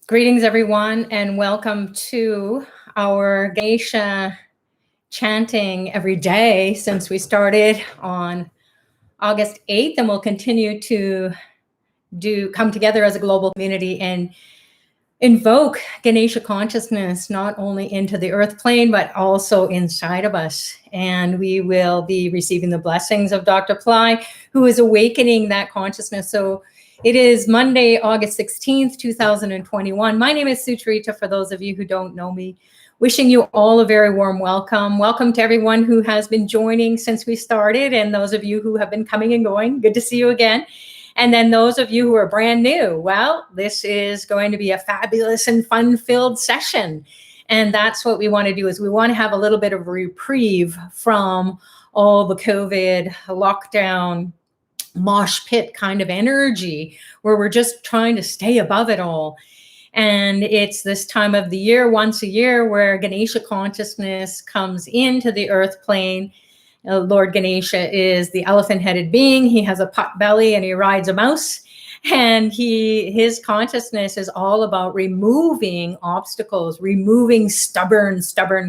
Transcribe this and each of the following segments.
Greetings, everyone, and welcome to our Ganesha chanting every day since we started on August 8th, and we'll continue to come together as a global community and invoke Ganesha consciousness not only into the earth plane, but also inside of us. And we will be receiving the blessings of Dr. Pillai, who is awakening that consciousness. So it is Monday, August 16th, 2021. My name is Sucharita, for those of you who don't know me. Wishing you all a very warm welcome. Welcome to everyone who has been joining since we started, and those of you who have been coming and going. Good to see you again. And then those of you who are brand new, well, this is going to be a fabulous and fun-filled session. And that's what we want to do, is we want to have a little bit of a reprieve from all the COVID lockdown, mosh pit kind of energy, where we're just trying to stay above it all. And it's this time of the year, once a year, where Ganesha consciousness comes into the earth plane. Lord Ganesha is the elephant-headed being. He has a pot belly and he rides a mouse. And his consciousness is all about removing obstacles, removing stubborn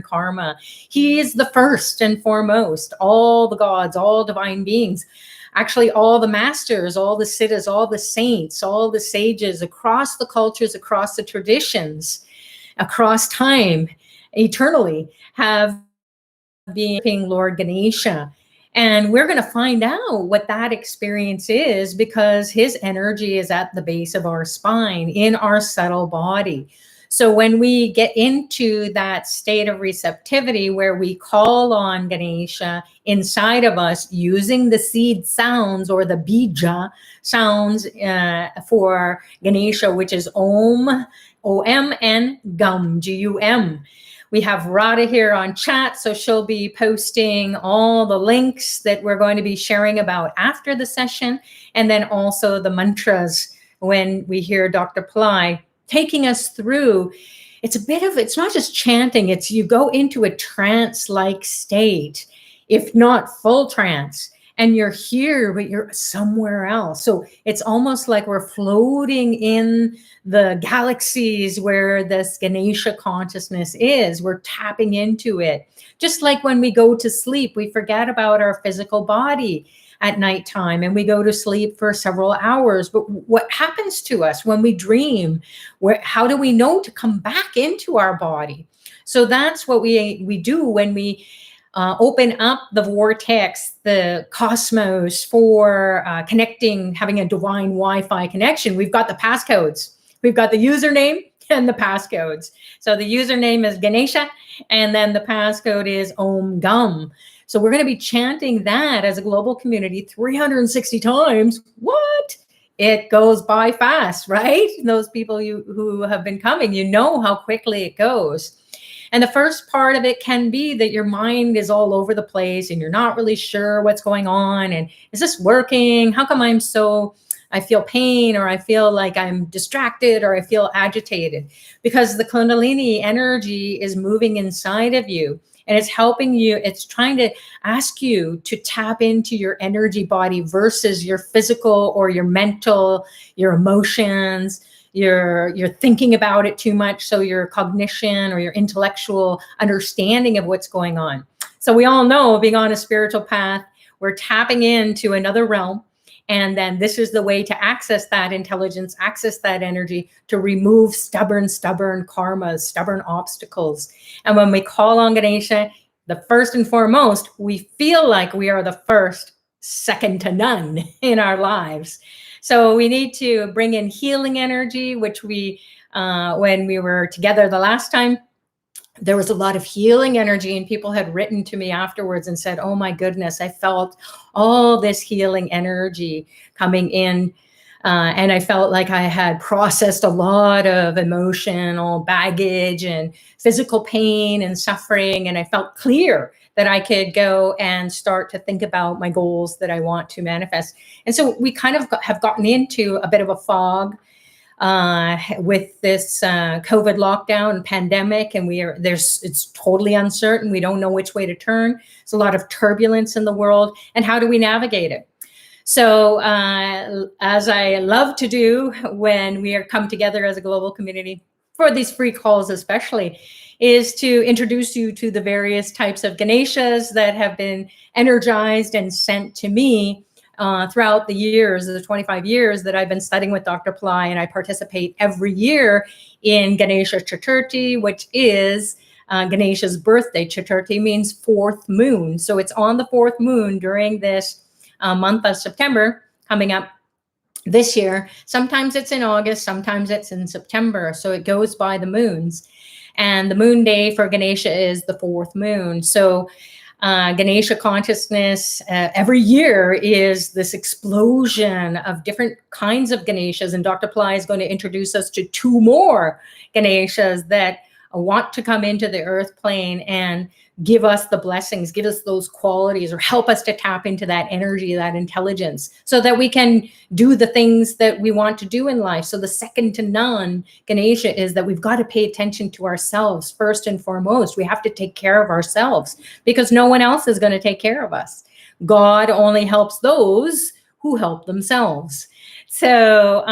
karma. He is the first and foremost. All the gods, all divine beings, actually all the masters, all the siddhas, all the saints, all the sages across the cultures, across the traditions, across time, eternally, have being Lord Ganesha. And we're going to find out what that experience is, because his energy is at the base of our spine, in our subtle body. So when we get into that state of receptivity where we call on Ganesha inside of us using the seed sounds, or the bija sounds for Ganesha, which is Om, O-M, and Gum, G-U-M. We have Radha here on chat, so she'll be posting all the links that we're going to be sharing about after the session, and then also the mantras when we hear Dr. Pillai taking us through. It's not just chanting, it's you go into a trance-like state, if not full trance, and you're here, but you're somewhere else. So it's almost like we're floating in the galaxies where this Ganesha consciousness is. We're tapping into it. Just like when we go to sleep, we forget about our physical body at nighttime and we go to sleep for several hours. But what happens to us when we dream? How do we know to come back into our body? So that's what we do when we open up the vortex, the cosmos, for connecting, having a divine Wi-Fi connection. We've got the passcodes. We've got the username and the passcodes. So the username is Ganesha, and then the passcode is Om Gum. So we're going to be chanting that as a global community 360 times. What? It goes by fast, right? Those people who have been coming, you know how quickly it goes. And the first part of it can be that your mind is all over the place and you're not really sure what's going on. And is this working? How come I feel pain, or I feel like I'm distracted, or I feel agitated? Because the Kundalini energy is moving inside of you, and it's helping you. It's trying to ask you to tap into your energy body versus your physical or your mental, your emotions. You're thinking about it too much, so your cognition or your intellectual understanding of what's going on. So we all know, being on a spiritual path, we're tapping into another realm, and then this is the way to access that intelligence, access that energy, to remove stubborn karmas, stubborn obstacles. And when we call on Ganesha, the first and foremost, we feel like we are the first, second to none in our lives. So we need to bring in healing energy, which we, when we were together the last time, there was a lot of healing energy, and people had written to me afterwards and said, oh my goodness, I felt all this healing energy coming in. And I felt like I had processed a lot of emotional baggage and physical pain and suffering. And I felt clear that I could go and start to think about my goals that I want to manifest. And so we kind of have gotten into a bit of a fog with this COVID lockdown and pandemic, and it's totally uncertain. We don't know which way to turn. There's a lot of turbulence in the world, and how do we navigate it? So as I love to do when we are come together as a global community for these free calls especially, is to introduce you to the various types of Ganeshas that have been energized and sent to me throughout the years, the 25 years that I've been studying with Dr. Pillai, and I participate every year in Ganesha Chaturthi, which is Ganesha's birthday. Chaturthi means fourth moon. So it's on the fourth moon during this month of September coming up this year. Sometimes it's in August, sometimes it's in September. So it goes by the moons. And the moon day for Ganesha is the fourth moon. So Ganesha consciousness every year is this explosion of different kinds of Ganeshas. And Dr. Pillai is going to introduce us to 2 more Ganeshas that want to come into the earth plane and give us the blessings, give us those qualities, or help us to tap into that energy, that intelligence, so that we can do the things that we want to do in life. So the second to none Ganesha is that we've got to pay attention to ourselves first and foremost. We have to take care of ourselves because no one else is going to take care of us. God only helps those who help themselves. So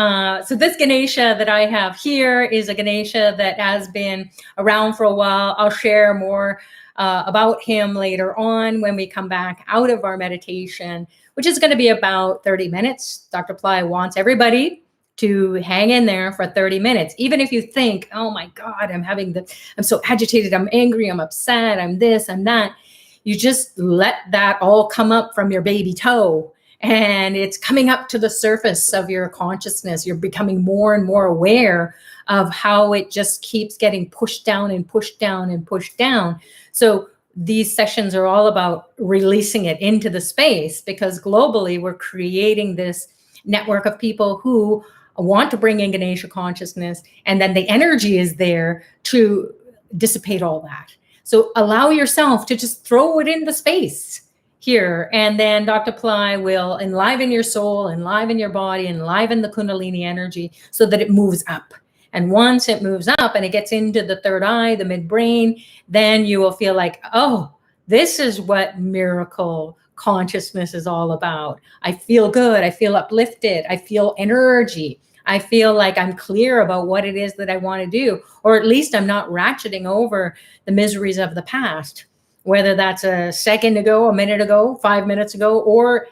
this Ganesha that I have here is a Ganesha that has been around for a while. I'll share more about him later on when we come back out of our meditation, which is going to be about 30 minutes. Dr. Pillai wants everybody to hang in there for 30 minutes. Even if you think, oh my God, I'm so agitated, I'm angry, I'm upset, I'm this, I'm that. You just let that all come up from your baby toe. And it's coming up to the surface of your consciousness. You're becoming more and more aware of how it just keeps getting pushed down and pushed down and pushed down. So these sessions are all about releasing it into the space, because globally we're creating this network of people who want to bring in Ganesha consciousness, and then the energy is there to dissipate all that. So allow yourself to just throw it in the space here, and then Dr. Pillai will enliven your soul, enliven your body, enliven the Kundalini energy so that it moves up. And once it moves up and it gets into the third eye, the midbrain, then you will feel like, oh, this is what miracle consciousness is all about. I feel good. I feel uplifted. I feel energy. I feel like I'm clear about what it is that I want to do, or at least I'm not ratcheting over the miseries of the past, whether that's a second ago, a minute ago, 5 minutes ago, or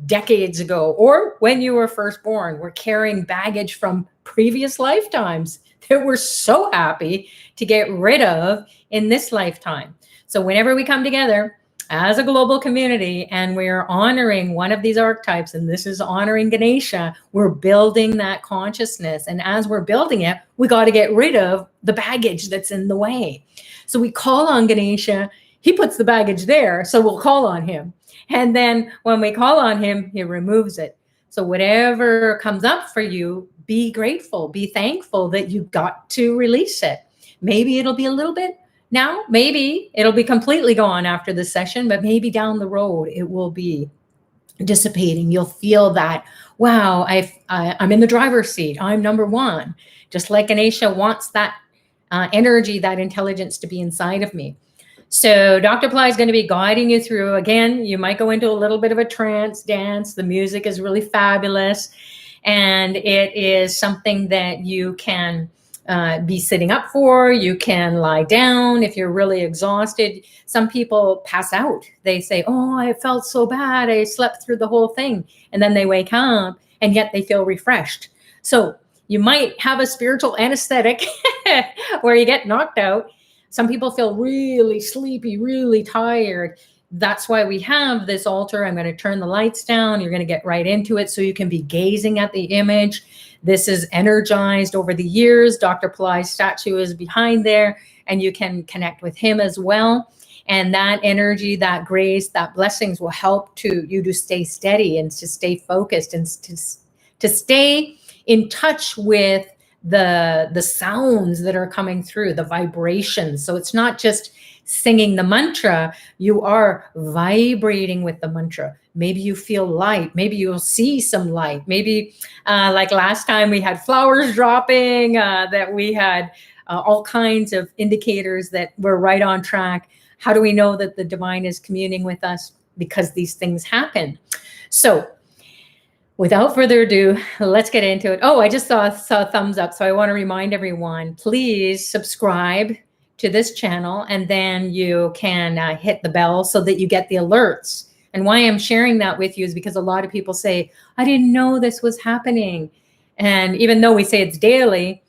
decades ago, or when you were first born. We're carrying baggage from previous lifetimes that we're so happy to get rid of in this lifetime. So whenever we come together as a global community and we're honoring one of these archetypes, and this is honoring Ganesha, we're building that consciousness. And as we're building it, we got to get rid of the baggage that's in the way. So we call on Ganesha. He puts the baggage there, so we'll call on him. And then when we call on him, he removes it. So whatever comes up for you, be grateful, be thankful that you got to release it. Maybe it'll be a little bit now, maybe it'll be completely gone after the session, but maybe down the road it will be dissipating. You'll feel that, wow, I'm in the driver's seat. I'm number one. Just like Ganesha wants that energy, that intelligence to be inside of me. So Dr. Pillai is going to be guiding you through. Again, you might go into a little bit of a trance dance. The music is really fabulous. And it is something that you can be sitting up for. You can lie down if you're really exhausted. Some people pass out. They say, oh, I felt so bad. I slept through the whole thing. And then they wake up and yet they feel refreshed. So you might have a spiritual anesthetic where you get knocked out. Some people feel really sleepy, really tired. That's why we have this altar. I'm going to turn the lights down. You're going to get right into it so you can be gazing at the image. This is energized over the years. Dr. Pillai's statue is behind there, and you can connect with him as well. And that energy, that grace, that blessings will help you to stay steady and to stay focused and to stay in touch with the sounds that are coming through, the vibrations. So it's not just singing the mantra, you are vibrating with the mantra. Maybe you feel light, maybe you'll see some light. Maybe like last time we had flowers dropping, that we had all kinds of indicators that we're right on track. How do we know that the divine is communing with us? Because these things happen. So without further ado, let's get into it. Oh, I just saw a thumbs up. So I want to remind everyone, please subscribe to this channel, and then you can hit the bell so that you get the alerts. And why I'm sharing that with you is because a lot of people say, I didn't know this was happening. And even though we say it's daily,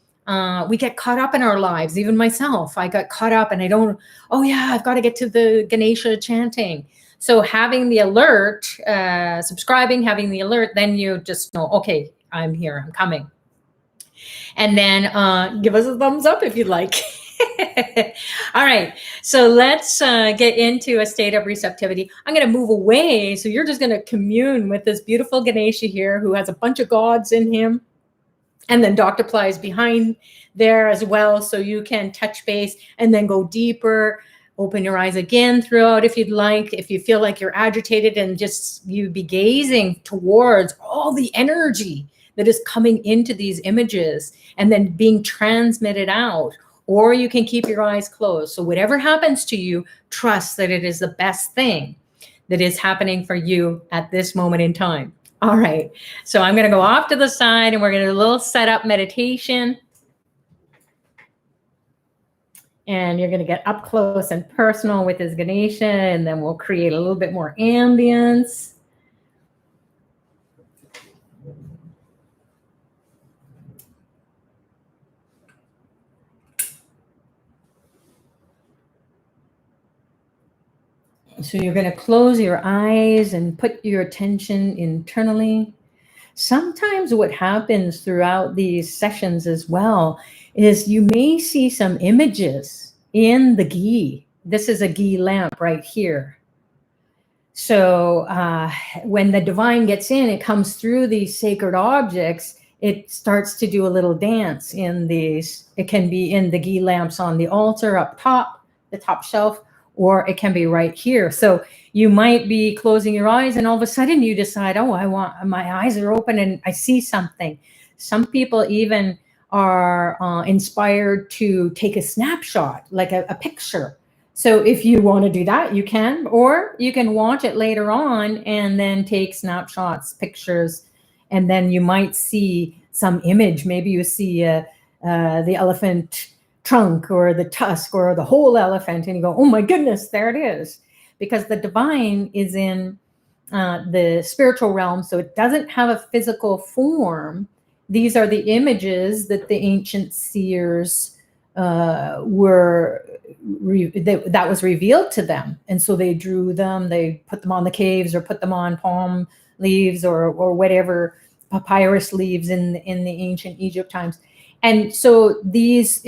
we get caught up in our lives. Even myself, I got caught up and I don't, oh yeah, I've got to get to the Ganesha chanting. So having the alert, subscribing, having the alert, then you just know, okay, I'm here, I'm coming. And then give us a thumbs up if you'd like. All right, so let's get into a state of receptivity. I'm going to move away. So you're just going to commune with this beautiful Ganesha here who has a bunch of gods in him. And then Dr. Pillai is behind there as well. So you can touch base and then go deeper. Open your eyes again throughout if you'd like. If you feel like you're agitated, and just you be gazing towards all the energy that is coming into these images and then being transmitted out. Or you can keep your eyes closed. So whatever happens to you, trust that it is the best thing that is happening for you at this moment in time. All right, so I'm going to go off to the side and we're going to do a little setup meditation. And you're going to get up close and personal with this Ganesha, and then we'll create a little bit more ambience. So you're going to close your eyes and put your attention internally. Sometimes what happens throughout these sessions as well is you may see some images in the ghee. This is a ghee lamp right here. So when the divine gets in, it comes through these sacred objects, it starts to do a little dance in these. It can be in the ghee lamps on the altar up top, the top shelf, or it can be right here. So you might be closing your eyes and all of a sudden you decide, oh, my eyes are open and I see something. Some people even are inspired to take a snapshot, like a picture. So if you want to do that, you can, or you can watch it later on and then take snapshots, pictures, and then you might see some image. Maybe you see the elephant trunk or the tusk or the whole elephant, and you go, oh my goodness, there it is. Because the divine is in the spiritual realm, so it doesn't have a physical form. These are the images that the ancient seers that was revealed to them, and so they drew them, they put them on the caves or put them on palm leaves or whatever, papyrus leaves in the ancient Egypt times. And so these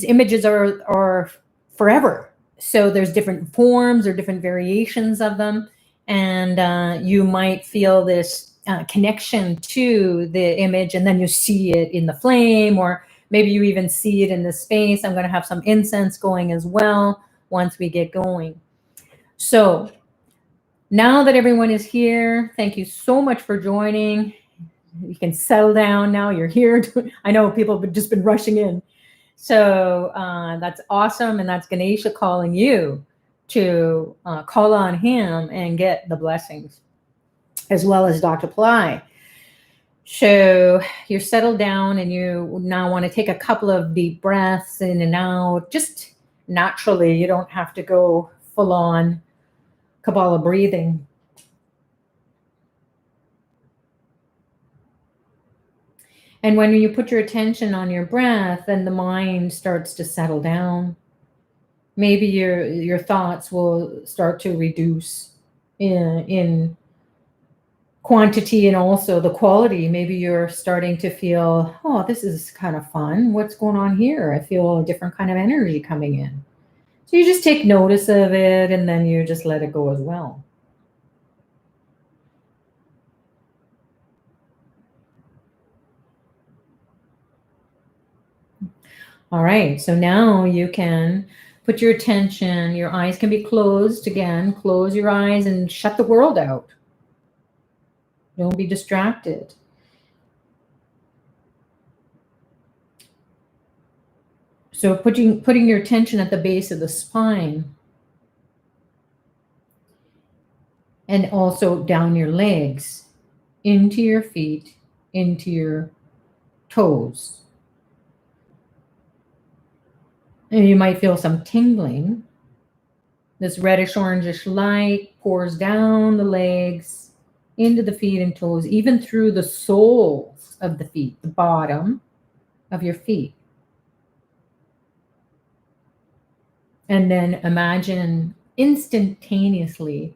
images are forever. So there's different forms or different variations of them, and you might feel this connection to the image, and then you see it in the flame, or maybe you even see it in the space. I'm going to have some incense going as well once we get going. So now that everyone is here, thank you so much for joining. You can settle down now. You're here. I know people have just been rushing in. So that's awesome. And that's Ganesha calling you to call on him and get the blessings, as well as Dr. Pillai. So you're settled down and you now want to take a couple of deep breaths in and out, just naturally. You don't have to go full on Kabbalah breathing. And when you put your attention on your breath, then the mind starts to settle down. Maybe your thoughts will start to reduce in quantity and also the quality. Maybe you're starting to feel, oh, this is kind of fun. What's going on here? I feel a different kind of energy coming in. So you just take notice of it and then you just let it go as well. All right, so now you can put your attention, your eyes can be closed again. Close your eyes and shut the world out. Don't be distracted. So putting your attention at the base of the spine and also down your legs. into your feet, into your toes. And you might feel some tingling. This reddish orangish light pours down the legs, into the feet and toes, even through the soles of the feet, the bottom of your feet. And then imagine instantaneously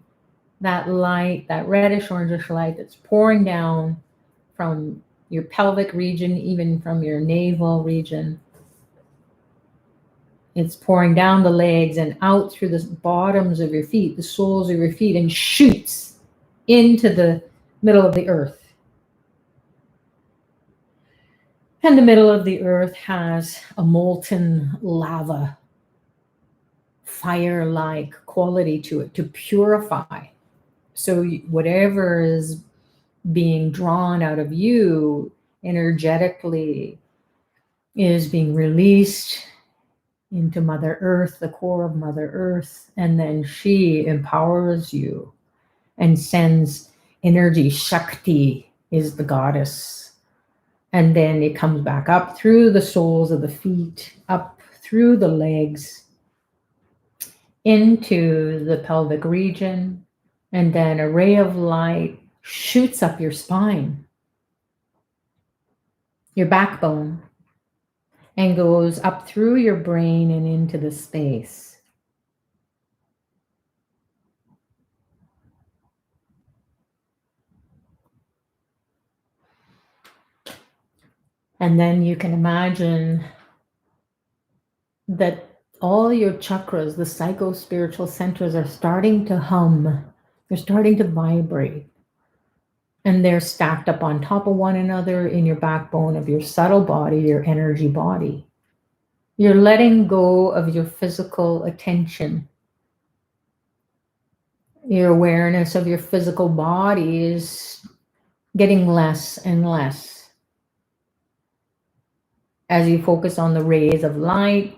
that light, that reddish orangish light that's pouring down from your pelvic region, even from your navel region. It's pouring down the legs and out through the bottoms of your feet, the soles of your feet, and shoots into the middle of the earth. And the middle of the earth has a molten lava, fire-like quality to it, to purify. So whatever is being drawn out of you energetically is being released into Mother Earth, the core of Mother Earth, and then she empowers you and sends energy. Shakti is the goddess. And then it comes back up through the soles of the feet, up through the legs, into the pelvic region, and then a ray of light shoots up your spine, your backbone, and goes up through your brain and into the space. And then you can imagine that all your chakras, the psycho-spiritual centers, are starting to hum. They're starting to vibrate. And they're stacked up on top of one another in your backbone of your subtle body, your energy body. You're letting go of your physical attention. Your awareness of your physical body is getting less and less as you focus on the rays of light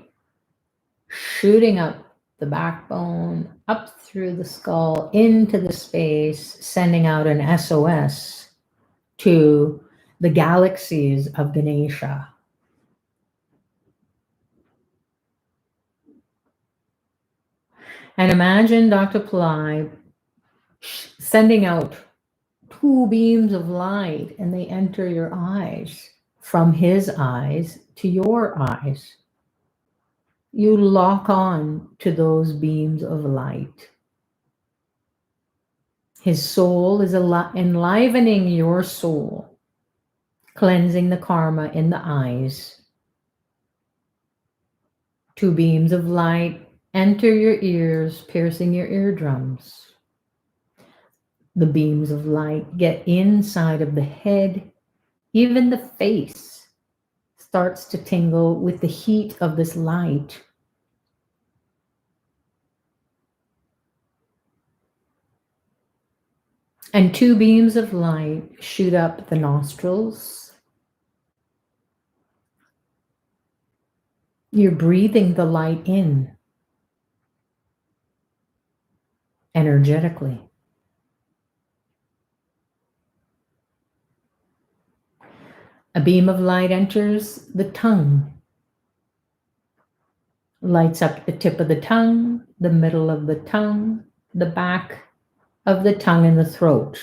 shooting up the backbone, up through the skull, into the space, sending out an SOS to the galaxies of Ganesha. And imagine Dr. Pillai sending out 2 beams of light, and they enter your eyes, from his eyes to your eyes. You lock on to those beams of light. His soul is enlivening your soul, cleansing the karma in the eyes. 2 beams of light enter your ears, piercing your eardrums. The beams of light get inside of the head. Even the face starts to tingle with the heat of this light. And 2 beams of light shoot up the nostrils. You're breathing the light in energetically. A beam of light enters the tongue, lights up the tip of the tongue, the middle of the tongue, the back of the tongue, and the throat.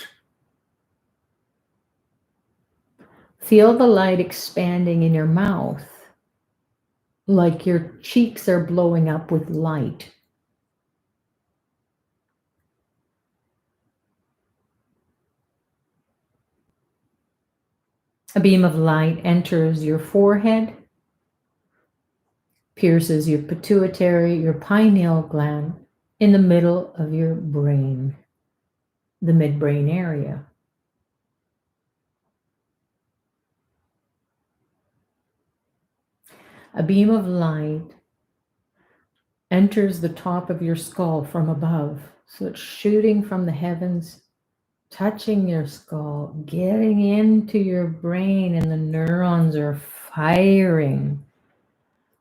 Feel the light expanding in your mouth, like your cheeks are blowing up with light. A beam of light enters your forehead, pierces your pituitary, your pineal gland, in the middle of your brain, the midbrain area. A beam of light enters the top of your skull from above. So it's shooting from the heavens, touching your skull, getting into your brain, and the neurons are firing.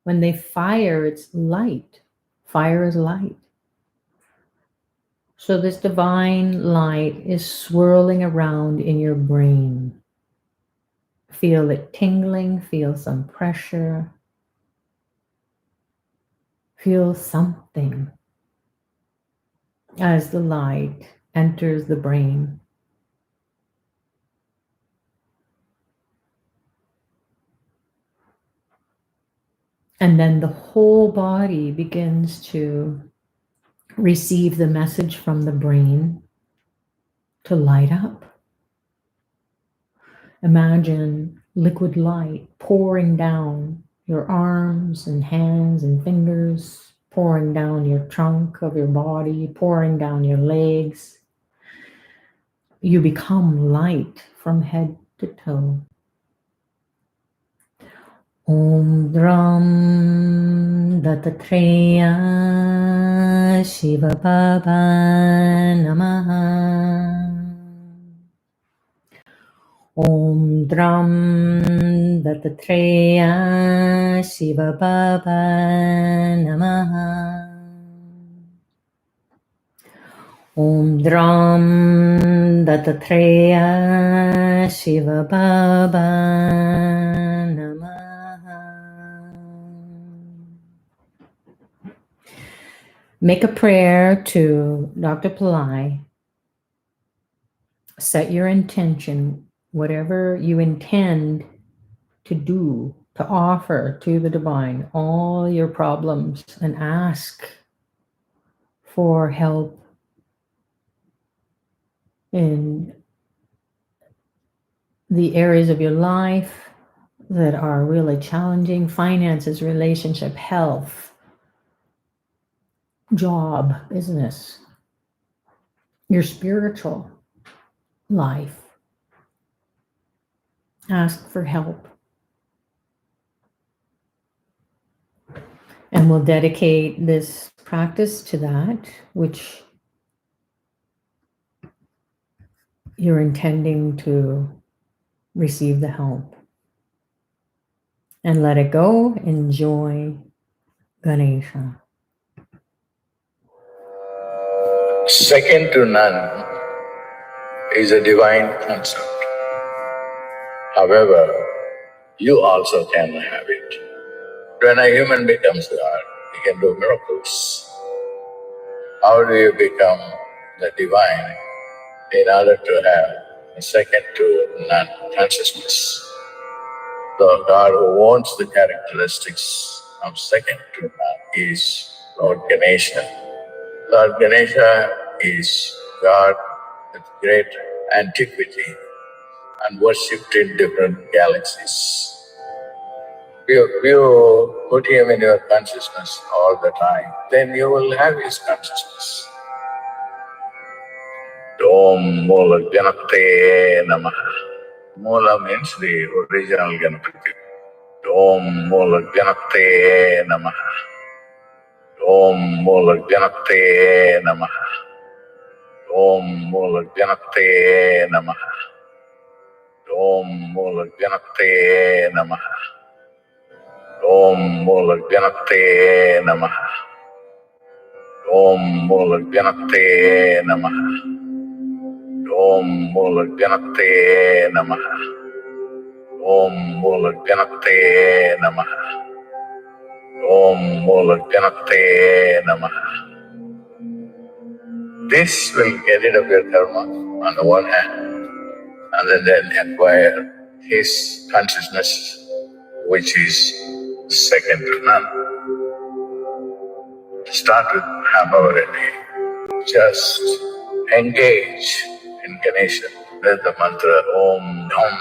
When they fire, it's light. Fire is light. So this divine light is swirling around in your brain. Feel it tingling, feel some pressure, feel something as the light enters the brain. And then the whole body begins to receive the message from the brain to light up. Imagine liquid light pouring down your arms and hands and fingers, pouring down your trunk of your body, pouring down your legs. You become light from head to toe. Om Dram Dattatreya Shiva Baba Namaha. Om Dram Dattatreya Shiva Baba Namaha. Om Dram Dattatreya Shiva Baba Namaha. Make a prayer to Dr. Pillai. Set your intention, whatever you intend to do, to offer to the divine, all your problems, and ask for help in the areas of your life that are really challenging: finances, relationship, health, job, business, your spiritual life. Ask for help. And we'll dedicate this practice to that, which you're intending to receive the help. And let it go. Enjoy Ganesha. Second to none is a divine concept. However, you also can have it. When a human becomes God, he can do miracles. How do you become the divine in order to have a second to none consciousness? The God who owns the characteristics of second to none is Lord Ganesha. Lord Ganesha is God with great antiquity and worshipped in different galaxies. You put him in your consciousness all the time, then you will have his consciousness. Om Mula Ganapate Namaha. Mula means the original Ganapati. Om Mula Ganapate Namaha. Om Mula Ganapate Namaha. Om Mula Ganapate Namaha. Om Mula Ganapate Namaha. Om Mula Ganapate Namaha. Om Mula Ganapate Namaha. Om Mula Ganapate Namaha. Om Mula Ganapate Namaha. Om Mula Ganapate Namaha. This will get rid of your karma on the one hand, and then acquire his consciousness, which is second to none. Start with half hour a day. Just engage in Ganesha with the mantra Om Dham,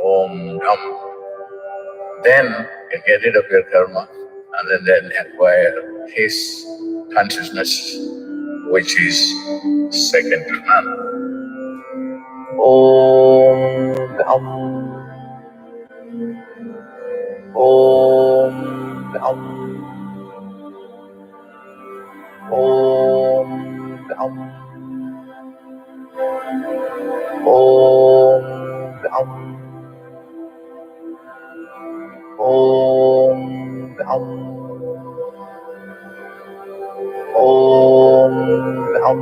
Om Dham. Then you get rid of your karma and then acquire his consciousness, which is second to none. Om Dham, Om Dham, Om Dham, Om Dham, Om Dham, Om Dham.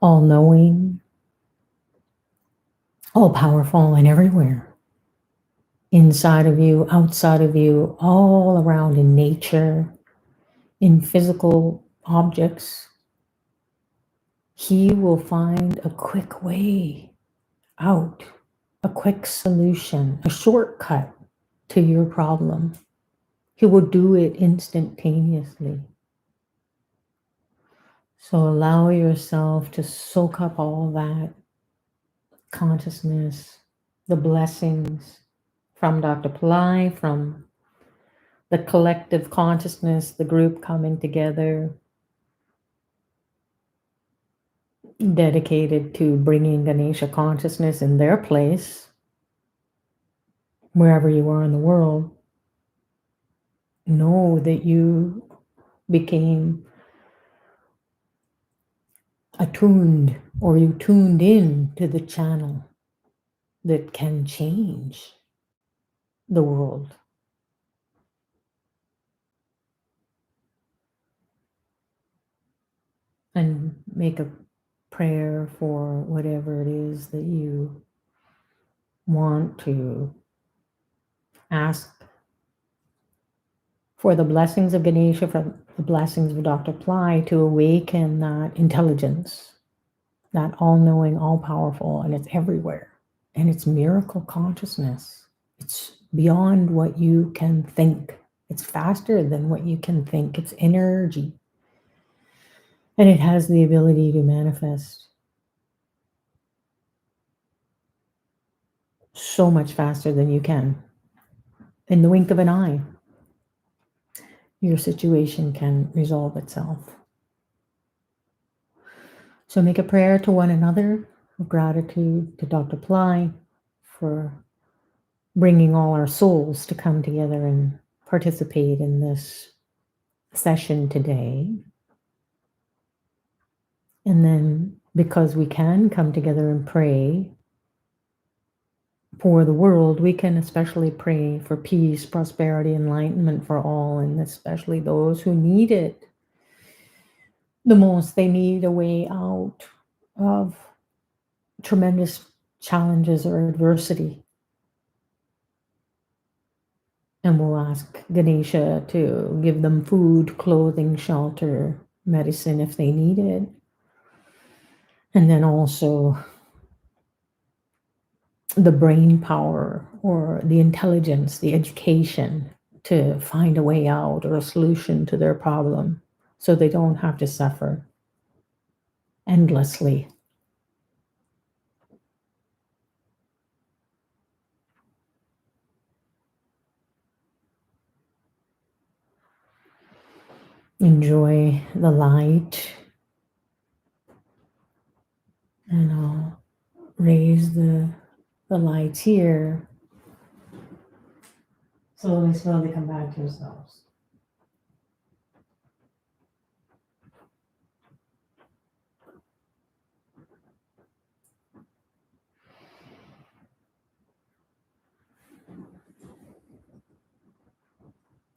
all-knowing, all-powerful, and everywhere. Inside of you, outside of you, all around in nature, in physical objects. He will find a quick way out, a quick solution, a shortcut to your problem. He will do it instantaneously. So allow yourself to soak up all that consciousness, the blessings from Dr. Pillai, from the collective consciousness, the group coming together, dedicated to bringing Ganesha consciousness in their place, wherever you are in the world. Know that you became attuned, or you tuned in to the channel that can change the world. And make a prayer for whatever it is that you want to ask for, the blessings of Ganesha, for the blessings of Dr. Pillai, to awaken that intelligence, that all-knowing, all-powerful, and it's everywhere. And it's miracle consciousness. It's beyond what you can think. It's faster than what you can think. It's energy. And it has the ability to manifest so much faster than you can. In the wink of an eye, your situation can resolve itself. So make a prayer to one another of gratitude to Dr. Pillai for bringing all our souls to come together and participate in this session today. And then, because we can come together and pray for the world, we can especially pray for peace, prosperity, enlightenment for all, and especially those who need it the most. They need a way out of tremendous challenges or adversity. And we'll ask Ganesha to give them food, clothing, shelter, medicine if they need it. And then also the brain power, or the intelligence, the education to find a way out or a solution to their problem, so they don't have to suffer endlessly. Enjoy the light, and I'll raise the lights here. Slowly come back to yourselves.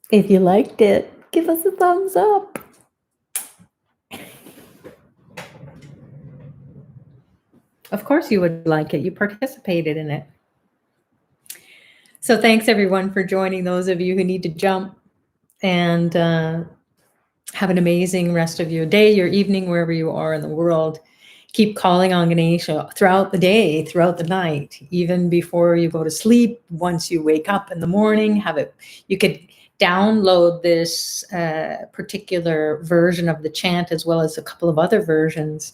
If you liked it, give us a thumbs up. Of course you would like it. You participated in it. So thanks everyone for joining, those of you who need to jump, and have an amazing rest of your day, your evening, wherever you are in the world. Keep calling on Ganesha throughout the day, throughout the night, even before you go to sleep. Once you wake up in the morning, have it. You could download this particular version of the chant, as well as a couple of other versions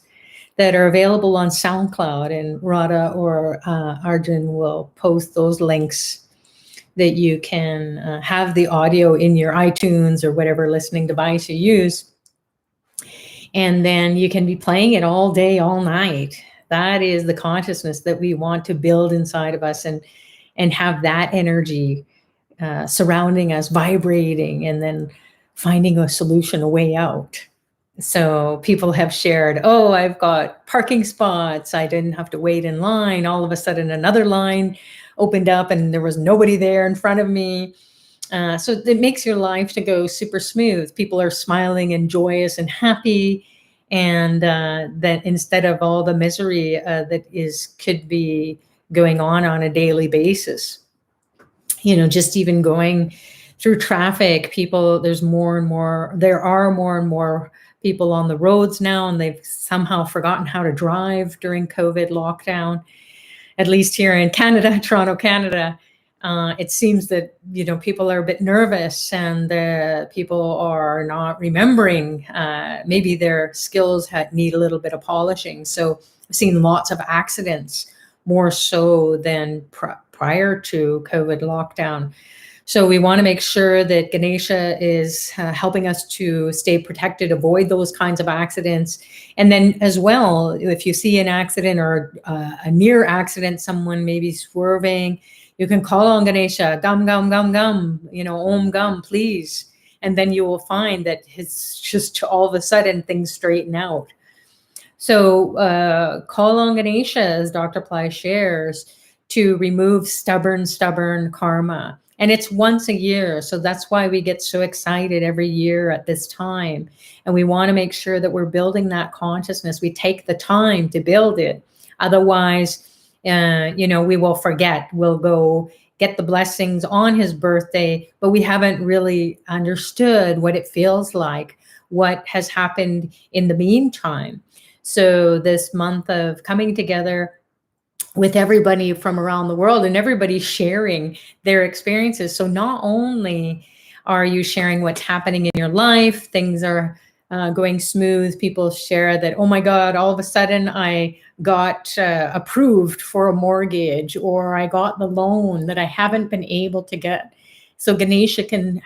that are available on SoundCloud, and Radha or Arjun will post those links that you can have the audio in your iTunes or whatever listening device you use. And then you can be playing it all day, all night. That is the consciousness that we want to build inside of us, and have that energy surrounding us, vibrating, and then finding a solution, a way out. So people have shared, oh, I've got parking spots. I didn't have to wait in line. All of a sudden, another line opened up and there was nobody there in front of me. So it makes your life to go super smooth. People are smiling and joyous and happy. and that instead of all the misery that could be going on a daily basis, just even going through traffic, people, there are more and more people on the roads now, and they've somehow forgotten how to drive during COVID lockdown. At least here in Canada, Toronto, Canada, it seems that, people are a bit nervous, and people are not remembering. Maybe their skills need a little bit of polishing. So I've seen lots of accidents, more so than prior to COVID lockdown. So we want to make sure that Ganesha is helping us to stay protected, avoid those kinds of accidents. And then as well, if you see an accident or a near accident, someone maybe swerving, you can call on Ganesha, gum, gum, gum, gum, om gum, please. And then you will find that it's just all of a sudden things straighten out. So call on Ganesha, as Dr. Pillai shares, to remove stubborn karma. And it's once a year. So that's why we get so excited every year at this time. And we want to make sure that we're building that consciousness. We take the time to build it. Otherwise, we will forget. We'll go get the blessings on his birthday, but we haven't really understood what it feels like, what has happened in the meantime. So this month of coming together with everybody from around the world, and everybody sharing their experiences. So not only are you sharing what's happening in your life, things are going smooth. People share that, oh my God, all of a sudden I got approved for a mortgage, or I got the loan that I haven't been able to get. So Ganesha can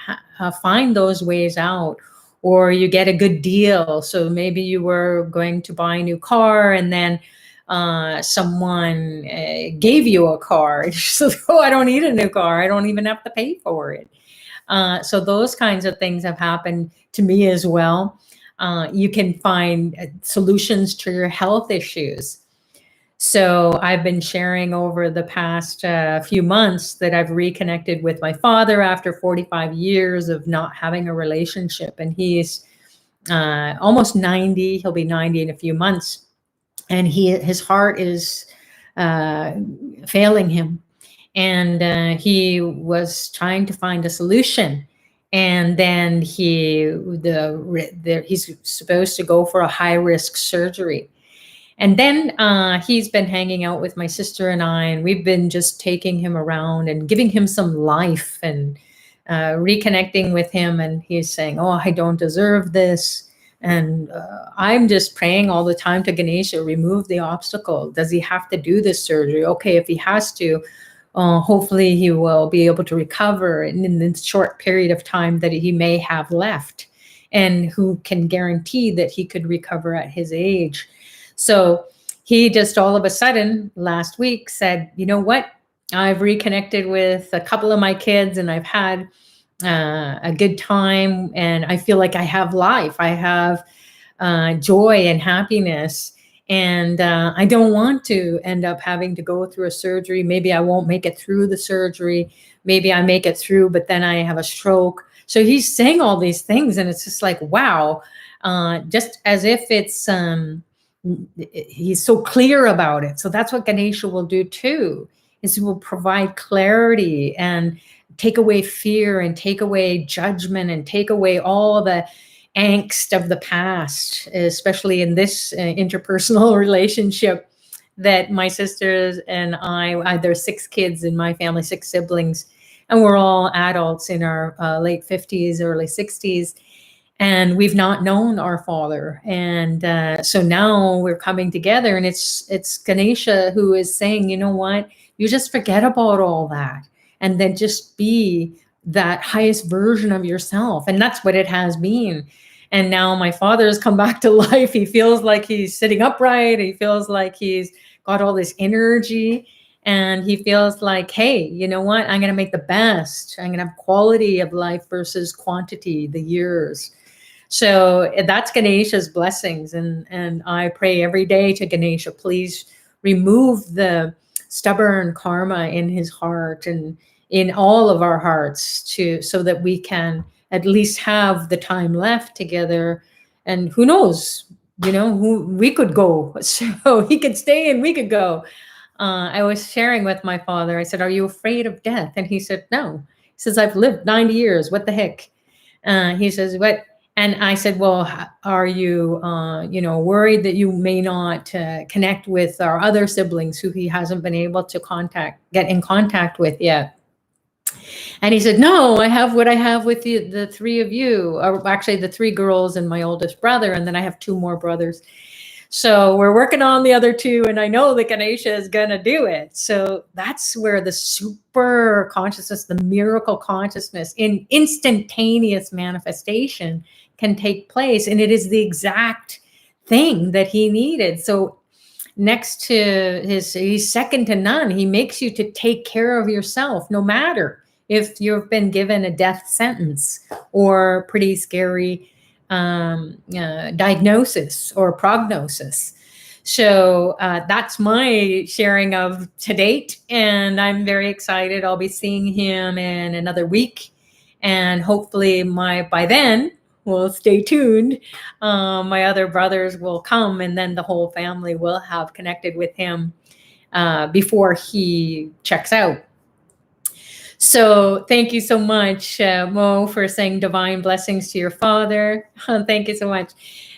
find those ways out. Or you get a good deal. So maybe you were going to buy a new car, and then someone gave you a car. So, I don't need a new car. I don't even have to pay for it. So those kinds of things have happened to me as well. You can find solutions to your health issues. So I've been sharing over the past few months that I've reconnected with my father after 45 years of not having a relationship. And he's almost 90. He'll be 90 in a few months. And his heart is failing him. And he was trying to find a solution. And then he's supposed to go for a high-risk surgery. And then he's been hanging out with my sister and I, and we've been just taking him around and giving him some life and reconnecting with him. And he's saying, oh, I don't deserve this. And I'm just praying all the time to Ganesha, remove the obstacle. Does he have to do this surgery? Okay, if he has to, hopefully he will be able to recover in the short period of time that he may have left. And who can guarantee that he could recover at his age? So he just all of a sudden last week said, you know what? I've reconnected with a couple of my kids, and I've had a good time, and I feel like I have life. I have joy and happiness, and I don't want to end up having to go through a surgery. Maybe I won't make it through the surgery. Maybe I make it through, but then I have a stroke. So he's saying all these things, and it's just like, wow, just as if it's he's so clear about it. So that's what Ganesha will do too, is he will provide clarity and take away fear and take away judgment and take away all the angst of the past, especially in this interpersonal relationship that my sisters and I, there's 6 kids in my family, 6 siblings, and we're all adults in our late 50s, early 60s. And we've not known our father. And so now we're coming together, and it's Ganesha who is saying, you know what, you just forget about all that and then just be that highest version of yourself. And that's what it has been. And now my father has come back to life. He feels like he's sitting upright. He feels like he's got all this energy. And he feels like, hey, you know what, I'm going to make the best. I'm going to have quality of life versus quantity, the years. So that's Ganesha's blessings. And I pray every day to Ganesha, please remove the stubborn karma in his heart and in all of our hearts, so that we can at least have the time left together. And who knows, we could go. So he could stay and we could go. I was sharing with my father. I said, "Are you afraid of death?" And he said, "No." He says, "I've lived 90 years. What the heck?" He says, "What?" And I said, "Well, are you, worried that you may not connect with our other siblings who he hasn't been able to get in contact with yet?" And he said, "No, I have what I have with the three of you, or actually the three girls and my oldest brother, and then I have two more brothers. So we're working on the other two, and I know that Ganesha is going to do it." So that's where the super consciousness, the miracle consciousness in instantaneous manifestation can take place. And it is the exact thing that he needed. So next to he's second to none. He makes you to take care of yourself, no matter if you've been given a death sentence or pretty scary diagnosis or prognosis. So that's my sharing of to date, and I'm very excited. I'll be seeing him in another week, and hopefully by then, well, stay tuned. My other brothers will come, and then the whole family will have connected with him before he checks out. So thank you so much, Mo, for saying divine blessings to your father. Thank you so much.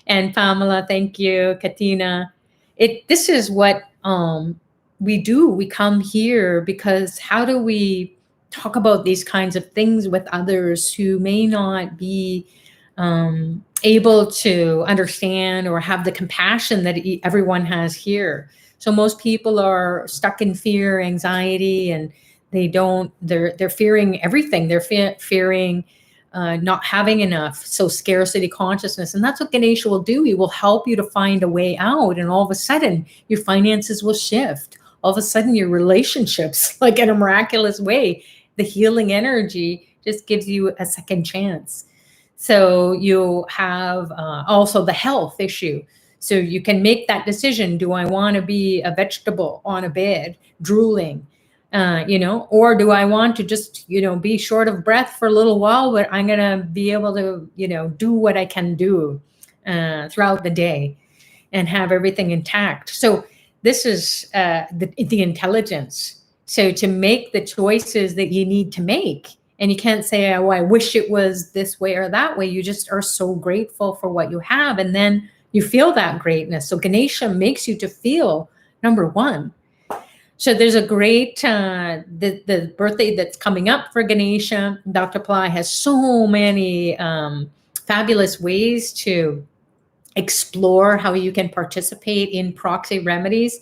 And Pamela, thank you. Katina. This is what we do. We come here because how do we talk about these kinds of things with others who may not be able to understand or have the compassion that everyone has here? So most people are stuck in fear, anxiety, and they're fearing everything. They're fearing not having enough. So scarcity consciousness. And that's what Ganesha will do. He will help you to find a way out. And all of a sudden your finances will shift. All of a sudden your relationships, like in a miraculous way, the healing energy just gives you a second chance. So you have also the health issue. So you can make that decision. Do I want to be a vegetable on a bed, drooling? Or do I want to just, be short of breath for a little while, but I'm going to be able to, do what I can do throughout the day and have everything intact. So this is the intelligence. So to make the choices that you need to make, and you can't say, "Oh, I wish it was this way or that way." You just are so grateful for what you have. And then you feel that greatness. So Ganesha makes you to feel, number one. So there's a great, the birthday that's coming up for Ganesha. Dr. Pillai has so many fabulous ways to explore how you can participate in proxy remedies.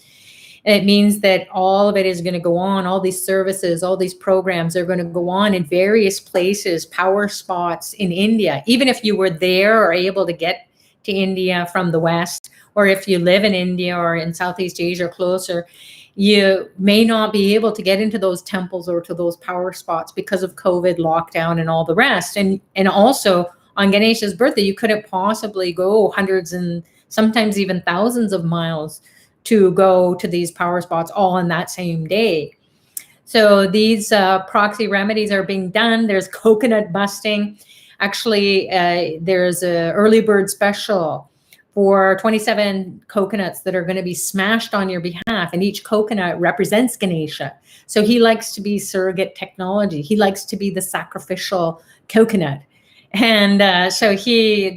And it means that all of it is going to go on. All these services, all these programs are going to go on in various places, power spots in India. Even if you were there or able to get to India from the West, or if you live in India or in Southeast Asia or closer, you may not be able to get into those temples or to those power spots because of COVID lockdown and all the rest. And also on Ganesha's birthday, you couldn't possibly go hundreds and sometimes even thousands of miles to go to these power spots all on that same day. So these proxy remedies are being done. There's coconut busting. Actually, there's an early bird special for 27 coconuts that are going to be smashed on your behalf. And each coconut represents Ganesha. So he likes to be surrogate technology. He likes to be the sacrificial coconut. And so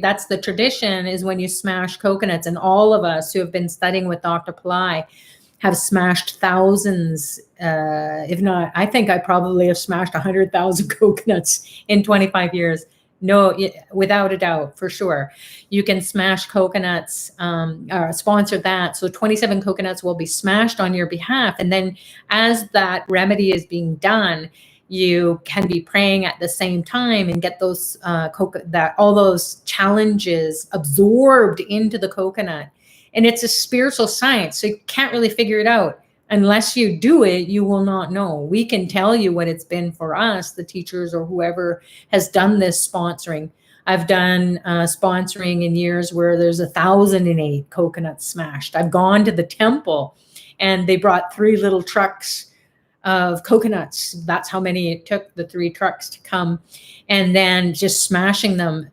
that's the tradition, is when you smash coconuts. And all of us who have been studying with Dr. Pillai have smashed thousands, if not, I think I probably have smashed 100,000 coconuts in 25 years. No, without a doubt, for sure. You can smash coconuts, sponsor that. So 27 coconuts will be smashed on your behalf. And then as that remedy is being done, you can be praying at the same time and get those all those challenges absorbed into the coconut. And it's a spiritual science, so you can't really figure it out. Unless you do it, you will not know. We can tell you what it's been for us, the teachers or whoever has done this sponsoring. I've done sponsoring in years where there's 1,008 coconuts smashed. I've gone to the temple and they brought 3 little trucks of coconuts. That's how many it took, the 3 trucks to come, and then just smashing them.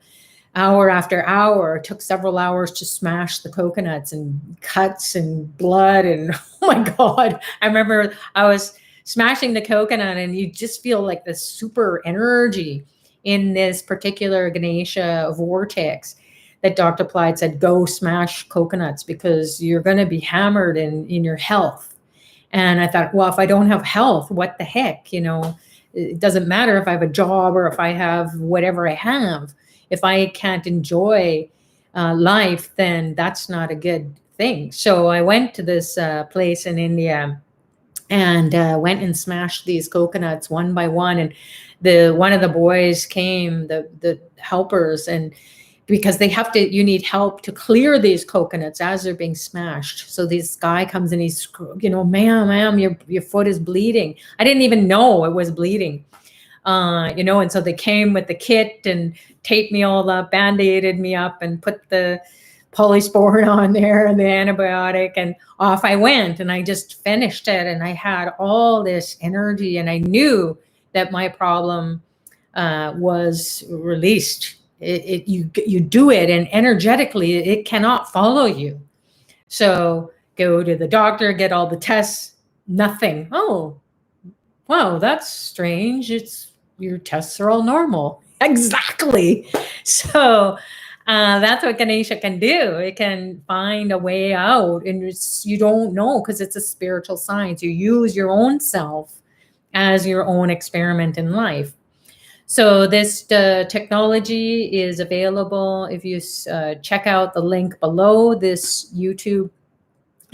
hour after hour. It took several hours to smash the coconuts, and cuts and blood. And oh my God, I remember I was smashing the coconut, and you just feel like this super energy in this particular Ganesha vortex that Dr. Pillai said, go smash coconuts because you're going to be hammered in your health. And I thought, well, if I don't have health, what the heck, it doesn't matter if I have a job or if I have whatever I have. If I can't enjoy life, then that's not a good thing. So I went to this place in India and went and smashed these coconuts one by one. And one of the boys came, the helpers, and because you need help to clear these coconuts as they're being smashed. So this guy comes and he's, ma'am, your foot is bleeding. I didn't even know it was bleeding. And so they came with the kit and taped me all up, band-aided me up, and put the polysporin on there and the antibiotic, and off I went. And I just finished it, and I had all this energy, and I knew that my problem was released. You do it, and energetically it cannot follow you. So go to the doctor, get all the tests, nothing. Oh, wow, that's strange. Your tests are all normal. Exactly. So that's what Ganesha can do. It can find a way out, and you don't know, because it's a spiritual science. You use your own self as your own experiment in life. So this technology is available if you check out the link below this YouTube,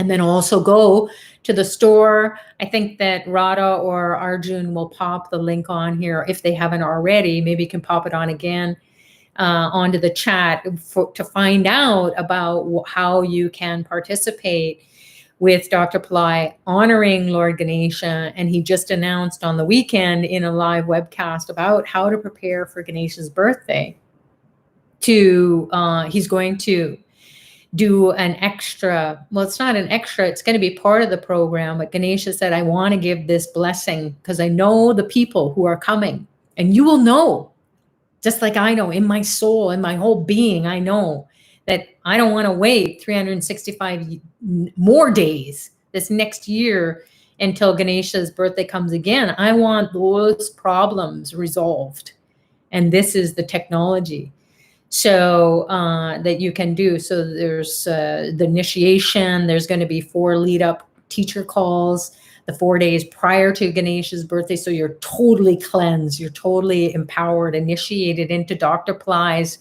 and then also go to the store. I think that Radha or Arjun will pop the link on here if they haven't already. Maybe you can pop it on again onto the chat to find out about how you can participate with Dr. Pillai honoring Lord Ganesha. And he just announced on the weekend in a live webcast about how to prepare for Ganesha's birthday. He's going to do an extra, well, it's not an extra, it's going to be part of the program. But Ganesha said, I want to give this blessing because I know the people who are coming, and you will know, just like I know in my soul, in my whole being, I know that I don't want to wait 365 more days this next year until Ganesha's birthday comes again. I want those problems resolved. And this is the technology. So that you can do. So there's the initiation. There's going to be 4 lead-up teacher calls the 4 days prior to Ganesha's birthday. So you're totally cleansed. You're totally empowered, initiated into Dr. Pillai's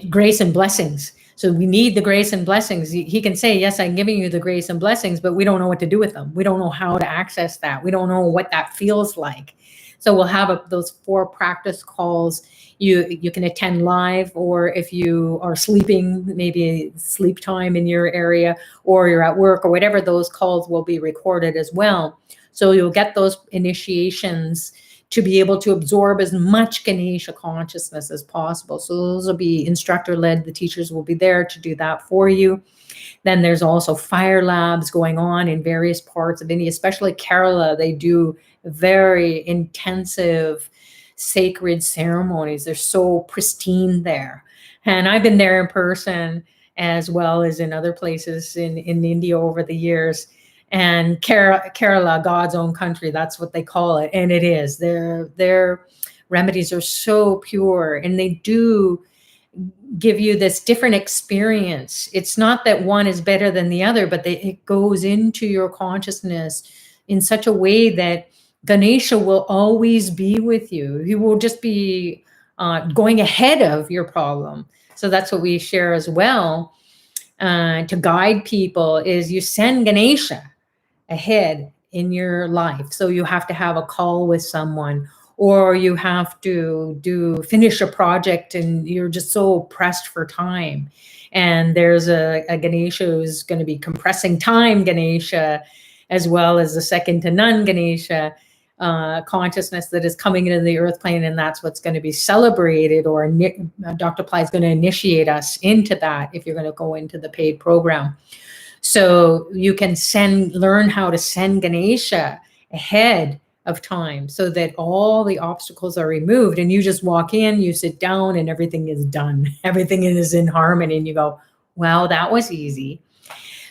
grace and blessings. So we need the grace and blessings. He can say, yes, I'm giving you the grace and blessings, but we don't know what to do with them. We don't know how to access that. We don't know what that feels like. So we'll have those 4 practice calls. You can attend live, or if you are sleeping, maybe sleep time in your area, or you're at work or whatever, those calls will be recorded as well. So you'll get those initiations to be able to absorb as much Ganesha consciousness as possible. So those will be instructor-led. The teachers will be there to do that for you. Then there's also fire labs going on in various parts of India, especially Kerala. They do very intensive sacred ceremonies. They're so pristine there. And I've been there in person as well as in other places in India over the years. And Kerala, God's own country, that's what they call it. And it is. Their remedies are so pure, and they do give you this different experience. It's not that one is better than the other, but it goes into your consciousness in such a way that Ganesha will always be with you. He will just be going ahead of your problem. So that's what we share as well to guide people, is you send Ganesha ahead in your life. So you have to have a call with someone, or you have to finish a project and you're just so pressed for time. And there's a Ganesha who's going to be compressing time Ganesha, as well as the second to none Ganesha consciousness that is coming into the earth plane. And that's what's going to be celebrated, or Dr. Pillai is going to initiate us into that if you're going to go into the paid program. So you can learn how to send Ganesha ahead of time, so that all the obstacles are removed and you just walk in, you sit down, and everything is done. Everything is in harmony, and you go, wow, that was easy.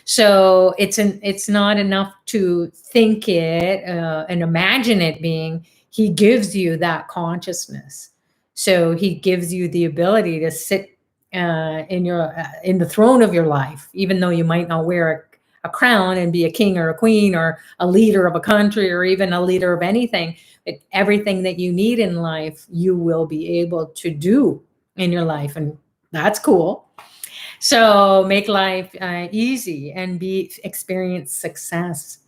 So it's not enough to think it and imagine it being. He gives you that consciousness. So he gives you the ability to sit in the throne of your life, even though you might not wear a crown and be a king or a queen or a leader of a country or even a leader of anything. But everything that you need in life, you will be able to do in your life, and that's cool. So make life easy and experience success.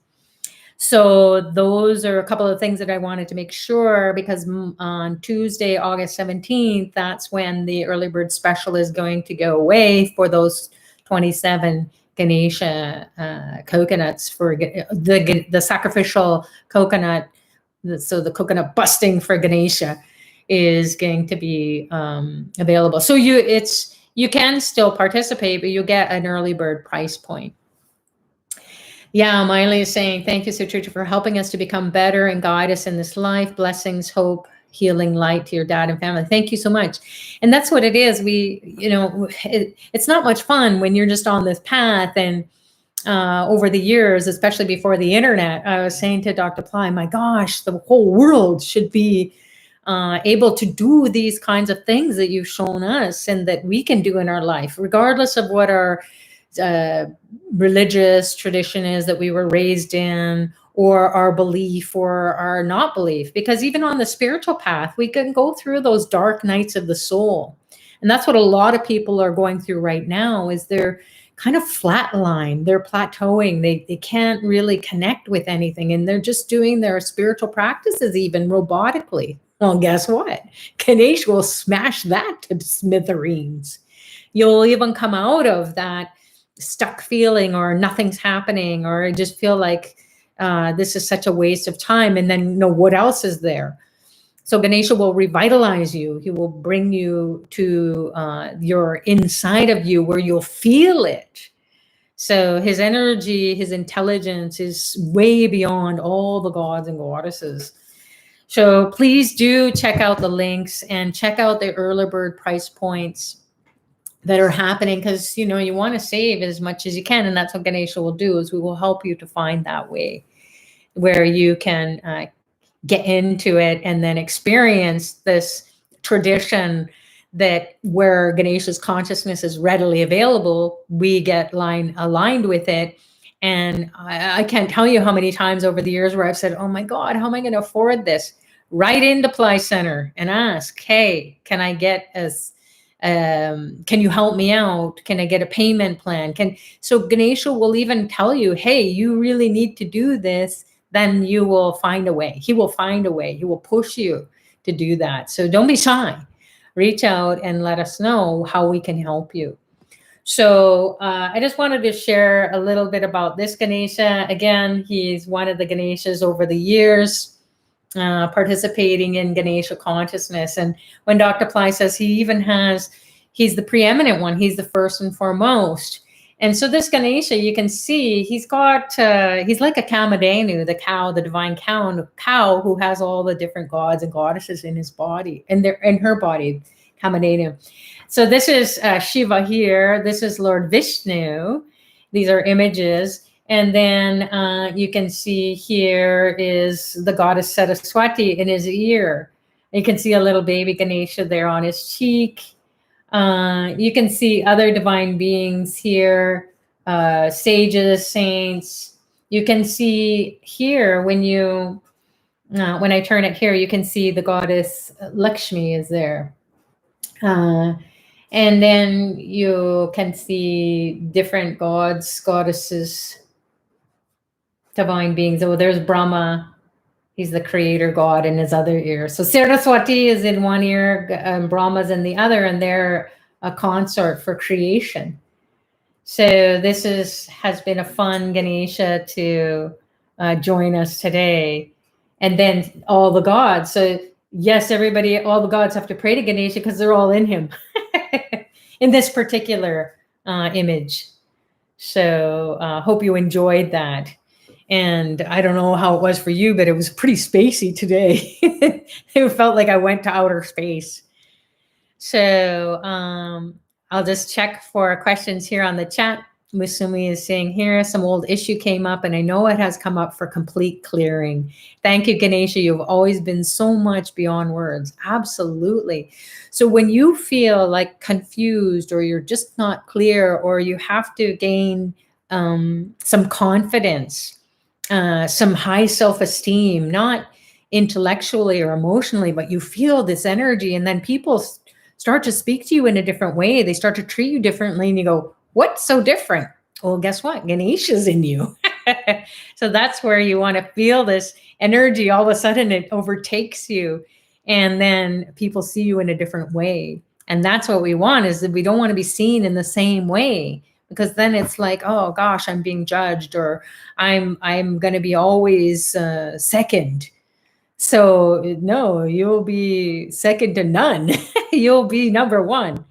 So those are a couple of things that I wanted to make sure, because on Tuesday, August 17th, that's when the early bird special is going to go away for those 27 Ganesha coconuts for the sacrificial coconut. So the coconut busting for Ganesha is going to be available. So you can still participate, but you get an early bird price point. Yeah, Miley is saying, thank you, Sutrita, for helping us to become better and guide us in this life. Blessings, hope, healing, light to your dad and family. Thank you so much. And that's what it is. It's not much fun when you're just on this path. And over the years, especially before the internet, I was saying to Dr. Pillai, my gosh, the whole world should be able to do these kinds of things that you've shown us and that we can do in our life, regardless of what our religious tradition is that we were raised in, or our belief or our not belief. Because even on the spiritual path, we can go through those dark nights of the soul. And that's what a lot of people are going through right now, is they're kind of flatline, they're plateauing, they can't really connect with anything, and they're just doing their spiritual practices even robotically. Well, guess what? Ganesha will smash that to smithereens. You'll even come out of that stuck feeling, or nothing's happening, or I just feel like this is such a waste of time, and then what else is there? So Ganesha will revitalize you. He will bring you to your inside of you, where you'll feel it. So his energy, his intelligence is way beyond all the gods and goddesses. So please do check out the links and check out the early bird price points that are happening, because you want to save as much as you can, and that's what Ganesha will do, is we will help you to find that way where you can get into it and then experience this tradition, that where Ganesha's consciousness is readily available, we get aligned with it. And I can't tell you how many times over the years where I've said, oh my God, how am I going to afford this? Right into Pillai Center and ask, hey, can I get can you help me out? Can I get a payment plan? So Ganesha will even tell you, hey, you really need to do this. Then you will find a way. He will find a way. He will push you to do that. So don't be shy. Reach out and let us know how we can help you. So I just wanted to share a little bit about this Ganesha. Again, he's one of the Ganeshas over the years, participating in Ganesha consciousness. And when Dr. Pillai says he's the preeminent one, he's the first and foremost. And so this Ganesha, you can see he's like a Kamadhenu, the cow, the divine cow who has all the different gods and goddesses in his body, in her body, Kamadhenu. So this is Shiva here. This is Lord Vishnu. These are images. And then you can see here is the goddess Saraswati in his ear. You can see a little baby Ganesha there on his cheek. You can see other divine beings here, sages, saints. You can see here when I turn it here, you can see the goddess Lakshmi is there. And then you can see different gods, goddesses, divine beings. Oh, there's Brahma. He's the creator god in his other ear. So Saraswati is in one ear, Brahma's in the other, and they're a consort for creation. So this has been a fun Ganesha to join us today. And then all the gods. So yes, all the gods have to pray to Ganesha because they're all in him in this particular image. So hope you enjoyed that. And I don't know how it was for you, but it was pretty spacey today. It felt like I went to outer space. So I'll just check for questions here on the chat. Musumi is saying here, some old issue came up, and I know it has come up for complete clearing. Thank you, Ganesha. You've always been so much beyond words. Absolutely. So when you feel like confused, or you're just not clear, or you have to gain some confidence, some high self-esteem, not intellectually or emotionally, but you feel this energy, and then people start to speak to you in a different way. They start to treat you differently, and you go, what's so different? Well, guess what? Ganesha's in you. So that's where you want to feel this energy. All of a sudden it overtakes you, and then people see you in a different way. And that's what we want, is that we don't want to be seen in the same way, because then it's like, oh gosh, I'm being judged, or I'm going to be always second. So no, you'll be second to none. You'll be number one.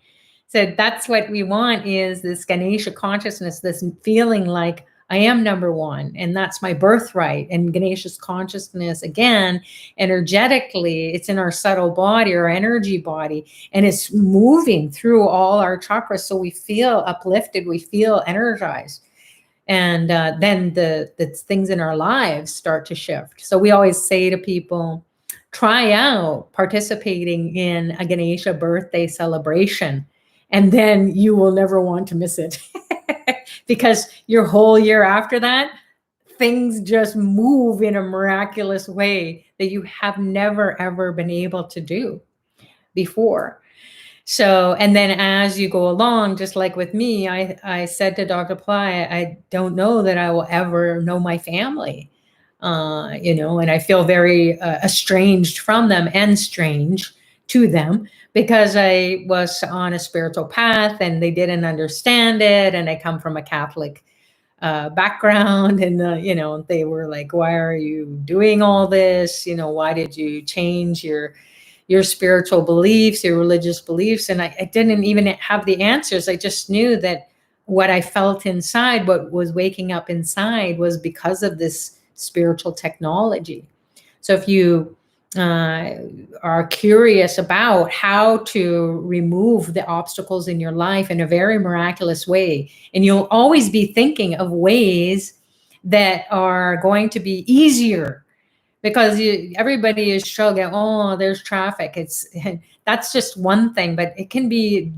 So that's what we want, is this Ganesha consciousness, this feeling like I am number one, and that's my birthright. And Ganesha's consciousness, again, energetically, it's in our subtle body, our energy body, and it's moving through all our chakras. So we feel uplifted, we feel energized. And then the things in our lives start to shift. So we always say to people, try out participating in a Ganesha birthday celebration, and then you will never want to miss it. Because your whole year after that, things just move in a miraculous way that you have never, ever been able to do before. So, and then as you go along, just like with me, I said to Dr. Pillai, I don't know that I will ever know my family, and I feel very estranged from them and strange to them, because I was on a spiritual path and they didn't understand it. And I come from a Catholic background, and, they were like, why are you doing all this? Why did you change your spiritual beliefs, your religious beliefs? And I didn't even have the answers. I just knew that what I felt inside, what was waking up inside, was because of this spiritual technology. So if you are curious about how to remove the obstacles in your life in a very miraculous way, and you'll always be thinking of ways that are going to be easier, because everybody is struggling. Oh, there's traffic. That's just one thing, but it can be